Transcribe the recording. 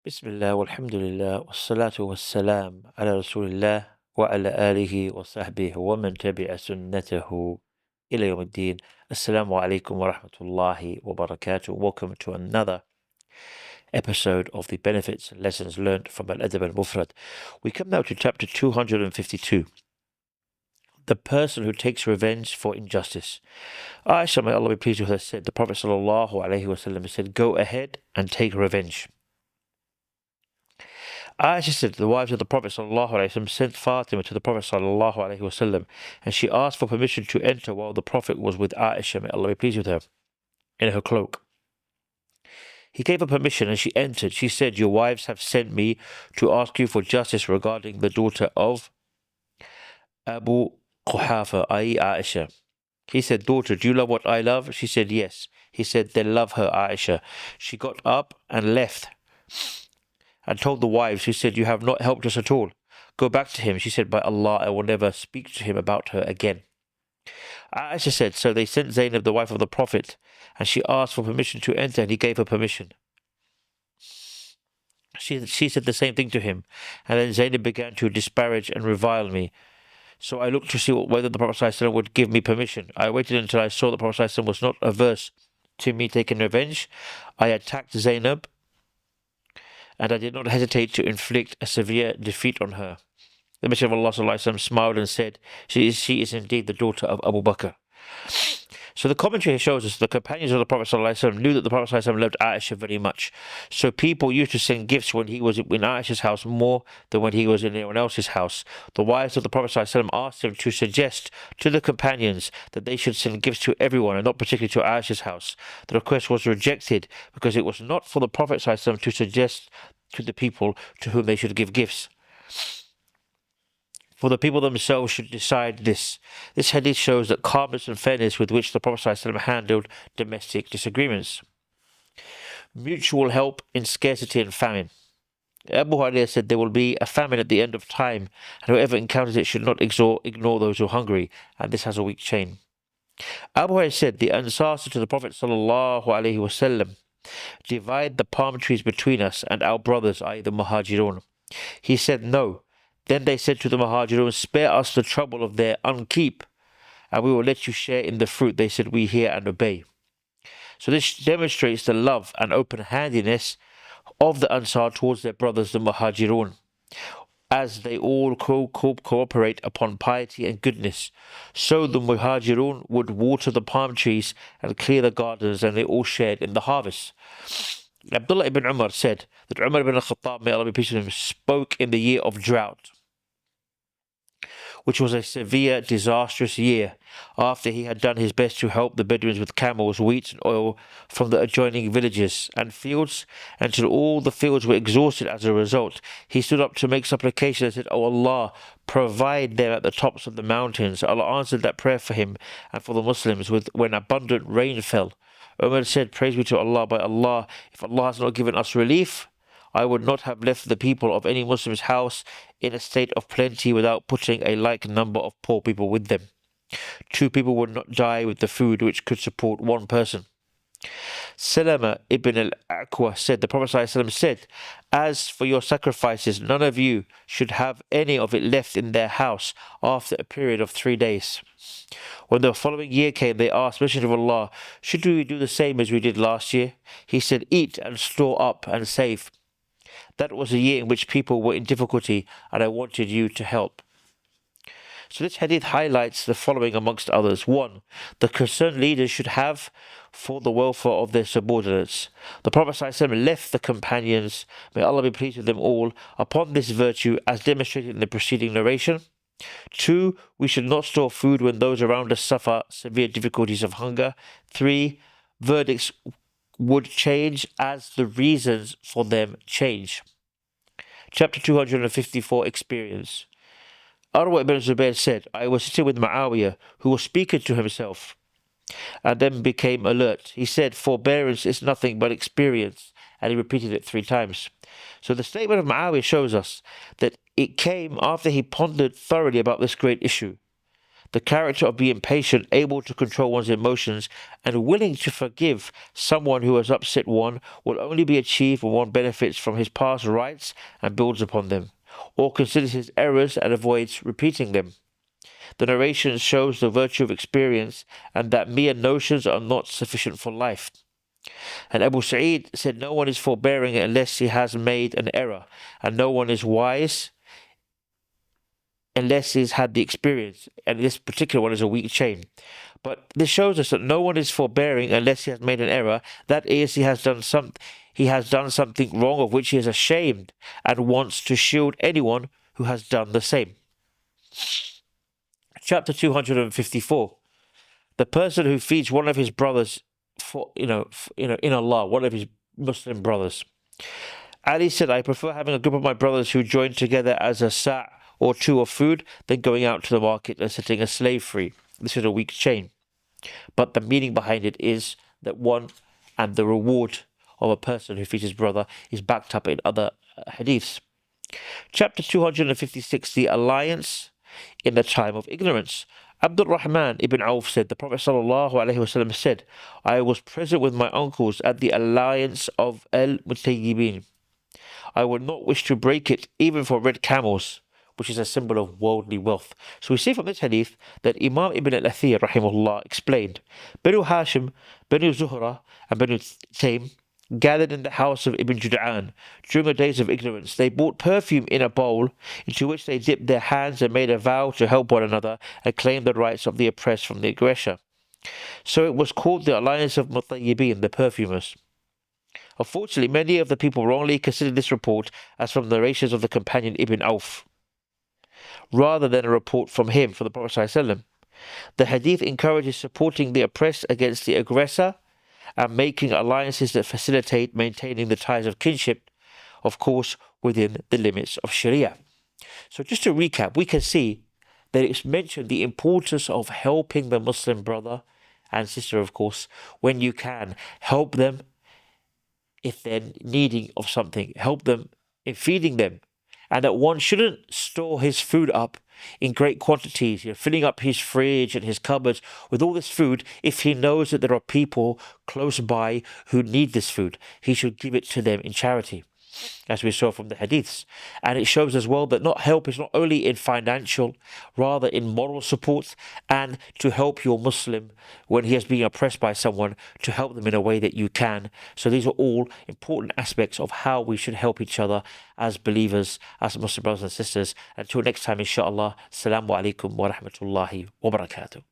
Bismillah, walhamdulillah, wassalatu wassalam ala rasulillah wa ala alihi wa sahbihi wa man tabi'a sunnatahu ila yawmiddin. Assalamu alaikum wa rahmatullahi wa barakatuh. Welcome to another episode of the Benefits and Lessons Learned from Adab and Mufrad. We come now to chapter 252. The person who takes revenge for injustice. Aisha, may Allah be pleased with her, said, the Prophet sallallahu alaihi wasallam said, go ahead and take revenge. Aisha said, the wives of the Prophet ﷺ sent Fatima to the Prophet ﷺ, and she asked for permission to enter while the Prophet was with Aisha, may Allah be pleased with her, in her cloak. He gave her permission and she entered. She said, your wives have sent me to ask you for justice regarding the daughter of Abu Quhafa, i.e. Aisha. He said, daughter, do you love what I love? She said, yes. He said, then love her, Aisha. She got up and left and told the wives, who said, you have not helped us at all. Go back to him. She said, by Allah, I will never speak to him about her again. Aisha said, so they sent Zainab, the wife of the Prophet, and she asked for permission to enter, and he gave her permission. She said the same thing to him, and then Zainab began to disparage and revile me. So I looked to see whether the Prophet ﷺ would give me permission. I waited until I saw the Prophet ﷺ was not averse to me taking revenge. I attacked Zainab, and I did not hesitate to inflict a severe defeat on her. The Messenger of Allah ﷺ smiled and said, she is indeed the daughter of Abu Bakr. So the commentary here shows us the companions of the Prophet ﷺ knew that the Prophet ﷺ loved Aisha very much. So people used to send gifts when he was in Aisha's house more than when he was in anyone else's house. The wives of the Prophet ﷺ asked him to suggest to the companions that they should send gifts to everyone and not particularly to Aisha's house. The request was rejected because it was not for the Prophet ﷺ to suggest to the people to whom they should give gifts. For the people themselves should decide this. This hadith shows that calmness and fairness with which the Prophet ﷺ handled domestic disagreements. Mutual help in scarcity and famine. Abu Hurairah said there will be a famine at the end of time, and whoever encounters it should not ignore those who are hungry, and this has a weak chain. Abu Hurairah said the Ansar said to the Prophet ﷺ, divide the palm trees between us and our brothers, i.e. the Muhajirun. He said no. Then they said to the Muhajirun, spare us the trouble of their upkeep, and we will let you share in the fruit. They said, we hear and obey. So this demonstrates the love and open-handedness of the Ansar towards their brothers, the Muhajirun, as they all cooperate upon piety and goodness. So the Muhajirun would water the palm trees and clear the gardens, and they all shared in the harvest. Abdullah ibn Umar said that Umar ibn al-Khattab, may Allah be pleased with him, spoke in the year of drought, which was a severe, disastrous year, after he had done his best to help the Bedouins with camels, wheat and oil from the adjoining villages and fields, until all the fields were exhausted as a result. He stood up to make supplication and said, O Allah, provide them at the tops of the mountains. Allah answered that prayer for him and for the Muslims when abundant rain fell. Umar said, praise be to Allah, by Allah, if Allah has not given us relief, I would not have left the people of any Muslim's house in a state of plenty without putting a like number of poor people with them. 2 people would not die with the food which could support 1 person. Salama ibn al-Aqwa said, the Prophet ﷺ said, as for your sacrifices, none of you should have any of it left in their house after a period of 3 days. When the following year came, they asked, Messenger of Allah, should we do the same as we did last year? He said, eat and store up and save. That was a year in which people were in difficulty, and I wanted you to help. So this hadith highlights the following amongst others. 1. The concerned leaders should have for the welfare of their subordinates. The Prophet ﷺ left the companions, may Allah be pleased with them all, upon this virtue as demonstrated in the preceding narration. 2. We should not store food when those around us suffer severe difficulties of hunger. 3. Verdicts would change as the reasons for them change. Chapter 254, Experience. Urwa ibn Zubayr said, I was sitting with Muawiyah, who was speaking to himself, and then became alert. He said, forbearance is nothing but experience, and he repeated it 3 times. So the statement of Muawiyah shows us that it came after he pondered thoroughly about this great issue. The character of being patient, able to control one's emotions, and willing to forgive someone who has upset one will only be achieved when one benefits from his past rights and builds upon them, or considers his errors and avoids repeating them. The narration shows the virtue of experience and that mere notions are not sufficient for life. And Abu Sa'id said, no one is forbearing unless he has made an error, and no one is wise unless he's had the experience. And this particular one is a weak chain. But this shows us that no one is forbearing unless he has made an error. That is, he has done something wrong of which he is ashamed and wants to shield anyone who has done the same. Chapter 254. The person who feeds one of his brothers in Allah, one of his Muslim brothers. Ali said, I prefer having a group of my brothers who join together as a sa' or two of food than going out to the market and setting a slave free. This is a weak chain. But the meaning behind it is that one and the reward of a person who feeds his brother is backed up in other hadiths. Chapter 256, the alliance in the time of ignorance. Abdul Rahman ibn Auf said, the Prophet ﷺ said, I was present with my uncles at the alliance of al-Mutayyibin. I would not wish to break it even for red camels, which is a symbol of worldly wealth. So we see from this hadith that Imam Ibn al-Athir rahimahullah explained, Banu Hashim, Banu Zuhra and Banu Taym gathered in the house of Ibn Jud'an during the days of ignorance. They bought perfume in a bowl into which they dipped their hands and made a vow to help one another and claim the rights of the oppressed from the aggressor. So it was called the Alliance of Mutayyibin, the perfumers. Unfortunately, many of the people wrongly considered this report as from the narrations of the companion Ibn Auf, rather than a report from him, from the Prophet ﷺ. The hadith encourages supporting the oppressed against the aggressor and making alliances that facilitate maintaining the ties of kinship, of course, within the limits of Sharia. So just to recap, we can see that it's mentioned the importance of helping the Muslim brother and sister, of course, when you can. Help them if they're needing of something. Help them in feeding them. And that one shouldn't store his food up in great quantities, filling up his fridge and his cupboards with all this food if he knows that there are people close by who need this food. He should give it to them in charity, as we saw from the hadiths. And it shows as well that help is not only in financial, rather in moral support, and to help your Muslim when he is being oppressed by someone, to help them in a way that you can. So these are all important aspects of how we should help each other as believers, as Muslim brothers and sisters. Until next time, inshallah, Assalamu alaikum wa rahmatullahi wa barakatuh.